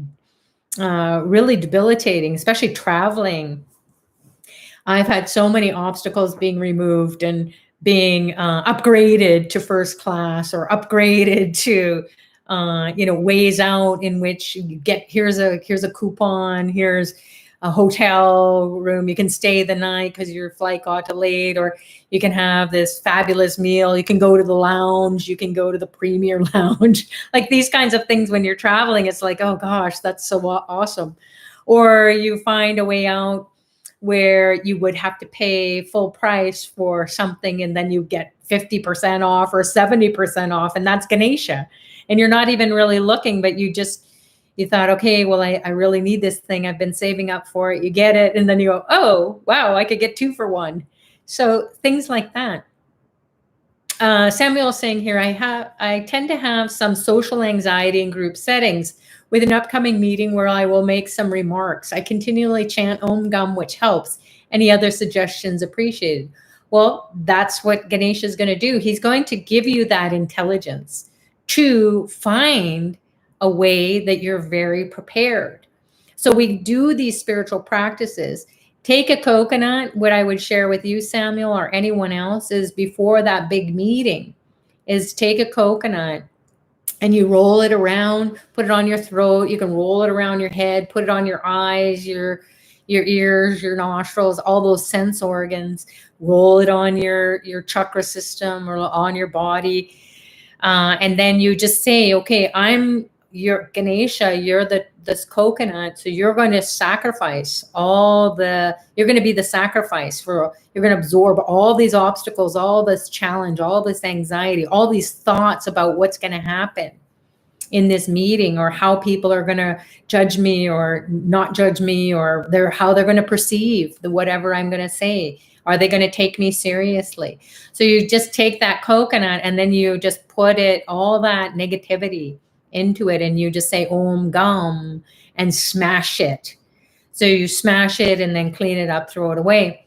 really debilitating, especially traveling. I've had so many obstacles being removed and being upgraded to first class, or upgraded to ways out in which you get, here's a coupon, here's a hotel room, you can stay the night because your flight got delayed, or you can have this fabulous meal, you can go to the lounge, you can go to the premier lounge. Like these kinds of things, when you're traveling, it's like, oh gosh, that's so awesome. Or you find a way out where you would have to pay full price for something, and then you get 50% off or 70% off, and that's Ganesha. And you're not even really looking, but you thought, okay, well, I really need this thing. I've been saving up for it. You get it, and then you go, oh, wow, I could get 2 for 1. So things like that. Samuel is saying here, I tend to have some social anxiety in group settings. With an upcoming meeting where I will make some remarks, I continually chant Om Gum, which helps. Any other suggestions appreciated? Well, that's what Ganesha is going to do. He's going to give you that intelligence to find a way that you're very prepared. So we do these spiritual practices. Take a coconut. What I would share with you, Samuel, or anyone else, is before that big meeting, is take a coconut and you roll it around, put it on your throat. You can roll it around your head, put it on your eyes, your ears, your nostrils, all those sense organs. Roll it on your chakra system or on your body. And then you just say, okay, I'm your Ganesha, you're this coconut. So you're going to sacrifice you're going to be the sacrifice you're going to absorb all these obstacles, all this challenge, all this anxiety, all these thoughts about what's going to happen. in this meeting, or how people are going to judge me or not judge me, or how they're going to perceive whatever I'm going to say. Are they going to take me seriously? So you just take that coconut and then you just put all that negativity into it, and you just say Om Gam and smash it. So you smash it and then clean it up, throw it away.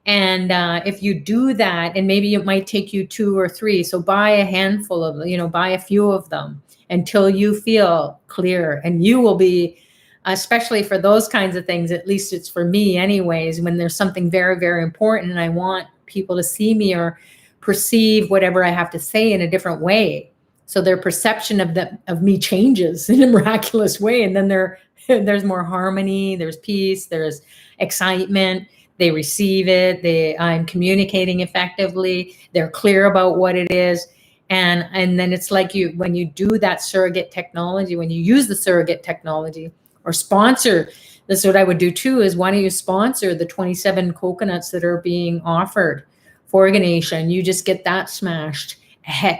And if you do that, and maybe it might take you 2 or 3, so buy a handful of, buy a few of them until you feel clear. And you will be, especially for those kinds of things, at least it's for me anyways, when there's something very, very important and I want people to see me or perceive whatever I have to say in a different way. So their perception of me changes in a miraculous way. And then there's more harmony, there's peace, there's excitement. They receive it. I'm communicating effectively. They're clear about what it is. And then it's like when you do that surrogate technology, when you use the surrogate technology or sponsor, this is what I would do too, is why don't you sponsor the 27 coconuts that are being offered for Ganesha, and you just get that smashed.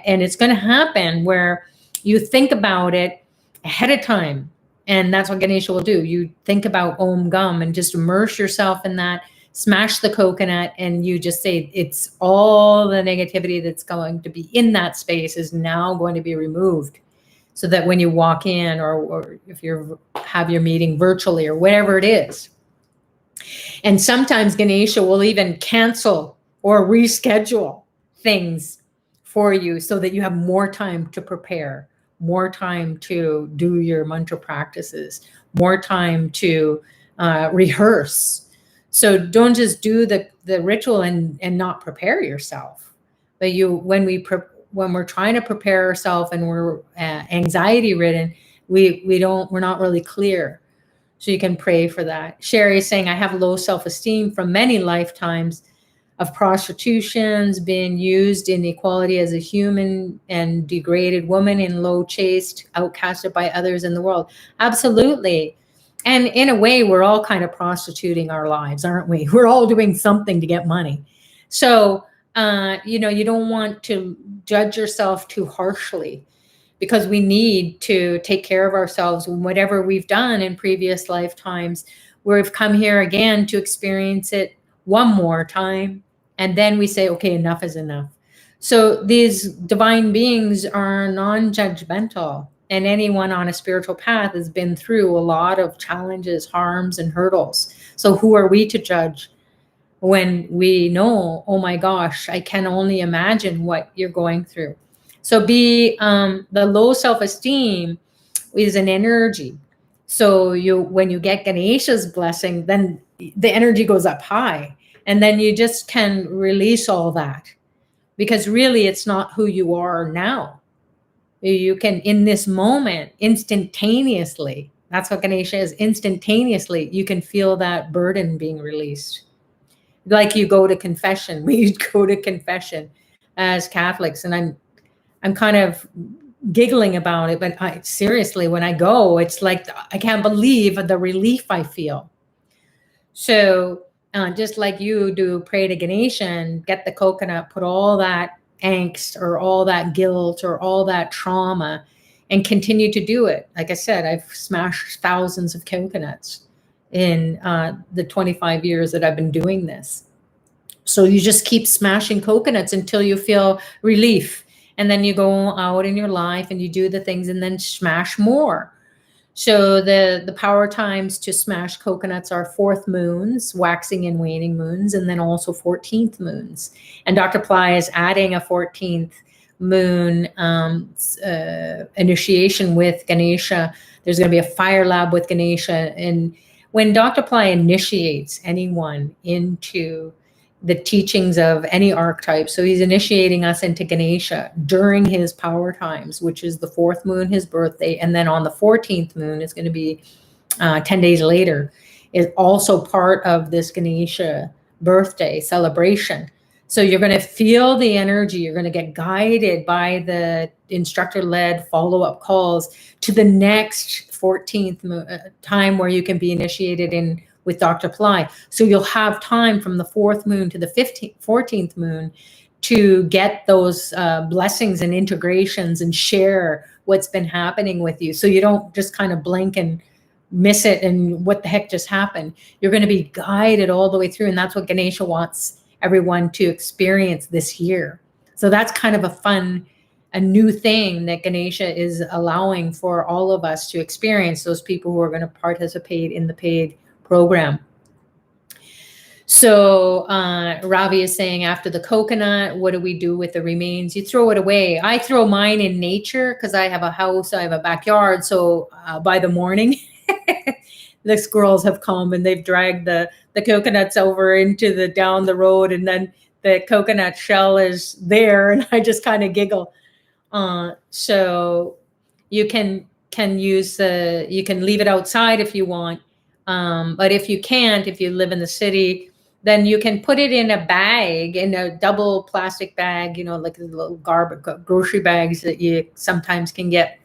And it's going to happen where you think about it ahead of time. And that's what Ganesha will do. You think about Om Gam and just immerse yourself in that. Smash the coconut, and you just say it's all the negativity that's going to be in that space is now going to be removed, so that when you walk in, or if you have your meeting virtually or whatever it is. And sometimes Ganesha will even cancel or reschedule things for you so that you have more time to prepare, more time to do your mantra practices, more time to rehearse. So don't just do the ritual and not prepare yourself. But when we're trying to prepare ourselves and we're anxiety ridden, we're not really clear. So you can pray for that. Sherry is saying, I have low self-esteem from many lifetimes of prostitutions, being used in equality as a human and degraded woman in low chaste, outcasted by others in the world. Absolutely. And in a way, we're all kind of prostituting our lives, aren't we? We're all doing something to get money. So, you don't want to judge yourself too harshly, because we need to take care of ourselves. Whatever we've done in previous lifetimes, we've come here again to experience it one more time. And then we say, okay, enough is enough. So these divine beings are non-judgmental. And anyone on a spiritual path has been through a lot of challenges, harms, and hurdles. So who are we to judge when we know, oh my gosh, I can only imagine what you're going through. So the low self-esteem is an energy. So when you get Ganesha's blessing, then the energy goes up high. And then you just can release all that, because really it's not who you are now. You can, in this moment, instantaneously, that's what Ganesha is, instantaneously, you can feel that burden being released. Like you go to confession. We go to confession as Catholics, and I'm kind of giggling about it, but seriously, when I go, it's like, I can't believe the relief I feel. So just like you do, pray to Ganesha and get the coconut, put all that angst or all that guilt or all that trauma, and continue to do it. Like I said, I've smashed thousands of coconuts in the 25 years that I've been doing this. So you just keep smashing coconuts until you feel relief. And then you go out in your life and you do the things and then smash more. So the power times to smash coconuts are 4th moons, waxing and waning moons, and then also 14th moons. And Dr. Pillai is adding a 14th moon initiation with Ganesha. There's going to be a fire lab with Ganesha. And when Dr. Pillai initiates anyone into the teachings of any archetype, so he's initiating us into Ganesha during his power times, which is the 4th moon, his birthday, and then on the 14th moon, it's going to be 10 days later, is also part of this Ganesha birthday celebration. So you're going to feel the energy. You're going to get guided by the instructor-led follow-up calls to the next 14th time where you can be initiated in with Dr. Pillai. So you'll have time from the 4th moon to the 14th moon to get those blessings and integrations and share what's been happening with you. So you don't just kind of blink and miss it and what the heck just happened. You're going to be guided all the way through. And that's what Ganesha wants everyone to experience this year. So that's kind of a new thing that Ganesha is allowing for all of us to experience, those people who are going to participate in the paid program. So Ravi is saying, after the coconut, what do we do with the remains? You throw it away. I throw mine in nature because I have a house, I have a backyard. So by the morning, the squirrels have come and they've dragged the coconuts over into down the road, and then the coconut shell is there, and I just kind of giggle. So you can use you can leave it outside if you want. But if you can't, if you live in the city, then you can put it in a bag, in a double plastic bag, like the little grocery bags that you sometimes can get.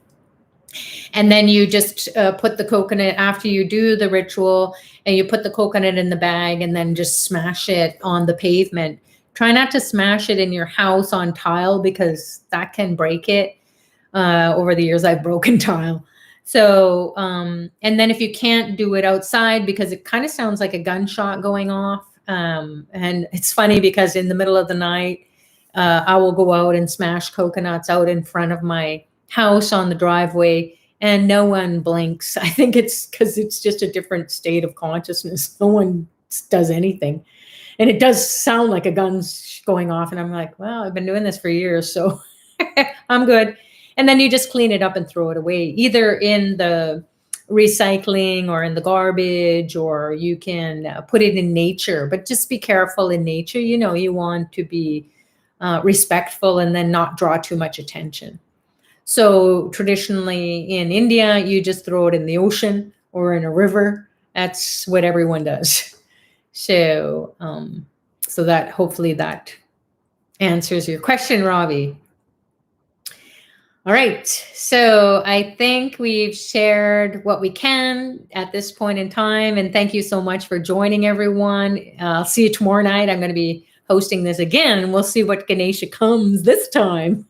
And then you just put the coconut after you do the ritual, and you put the coconut in the bag and then just smash it on the pavement. Try not to smash it in your house on tile because that can break it. Over the years, I've broken tile. So, and then if you can't do it outside because it kind of sounds like a gunshot going off. And it's funny because in the middle of the night, I will go out and smash coconuts out in front of my house on the driveway, and no one blinks. I think it's because it's just a different state of consciousness. No one does anything. And it does sound like a gun's going off. And I'm like, well, I've been doing this for years, so I'm good. And then you just clean it up and throw it away, either in the recycling or in the garbage, or you can put it in nature. But just be careful in nature. You want to be respectful and then not draw too much attention. So traditionally in India, you just throw it in the ocean or in a river. That's what everyone does. So, so that hopefully that answers your question, Ravi. All right, so I think we've shared what we can at this point in time, and thank you so much for joining, everyone. I'll see you tomorrow night. I'm going to be hosting this again, and we'll see what Ganesha comes this time.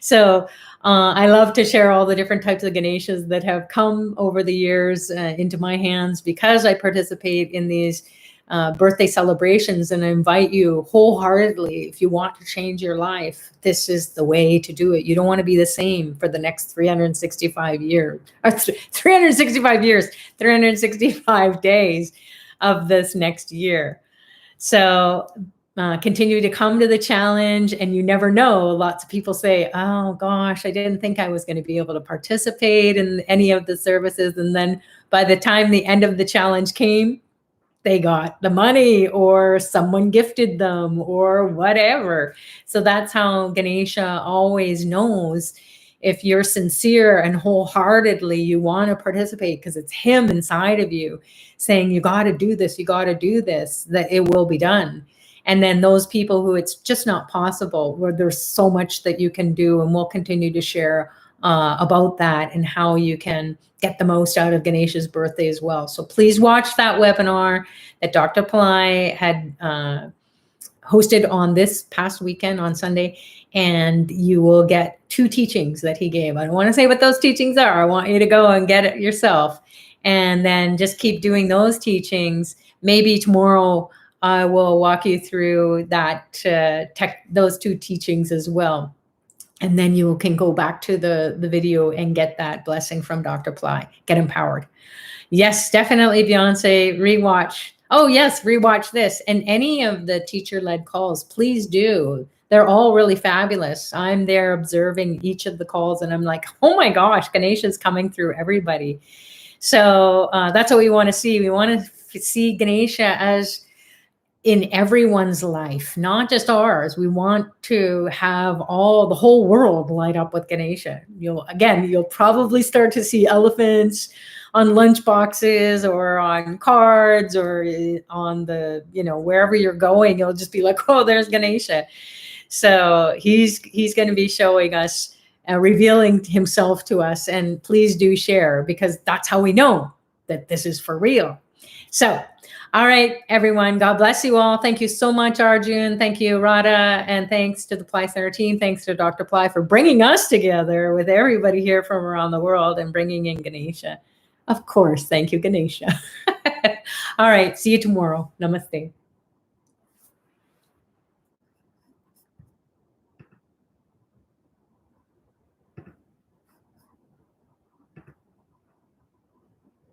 So I love to share all the different types of Ganeshas that have come over the years into my hands because I participate in these birthday celebrations, and I invite you wholeheartedly, if you want to change your life, this is the way to do it. You don't want to be the same for the next 365 years, or 365 years, 365 days of this next year. So continue to come to the challenge, and you never know. Lots of people say, oh gosh, I didn't think I was going to be able to participate in any of the services. And then by the time the end of the challenge came, they got the money, or someone gifted them, or whatever. So that's how Ganesha always knows if you're sincere and wholeheartedly you want to participate, because it's him inside of you saying, you got to do this, you got to do this, that it will be done. And then those people who it's just not possible, where there's so much that you can do, and we'll continue to share about that and how you can get the most out of Ganesha's birthday as well. So please watch that webinar that Dr. Pillai had hosted on this past weekend on Sunday, and you will get 2 teachings that he gave. I don't want to say what those teachings are. I want you to go and get it yourself, and then just keep doing those teachings. Maybe tomorrow I will walk you through that those 2 teachings as well. And then you can go back to the video and get that blessing from Dr. Pillai. Get empowered. Yes, definitely, Beyonce. Rewatch. Oh, yes, rewatch this. And any of the teacher-led calls, please do. They're all really fabulous. I'm there observing each of the calls, and I'm like, oh my gosh, Ganesha's coming through everybody. So that's what we want to see. We want to see Ganesha as in everyone's life, not just ours. We want to have the whole world light up with Ganesha. You'll probably start to see elephants on lunch boxes or on cards or on the, wherever you're going. You'll just be like, oh, there's Ganesha. So he's going to be showing us, revealing himself to us. And please do share, because that's how we know that this is for real. So All right, everyone. God bless you all. Thank you so much, Arjun. Thank you, Radha. And thanks to the Pillai Center team. Thanks to Dr. Pillai for bringing us together with everybody here from around the world and bringing in Ganesha. Of course. Thank you, Ganesha. All right. See you tomorrow. Namaste.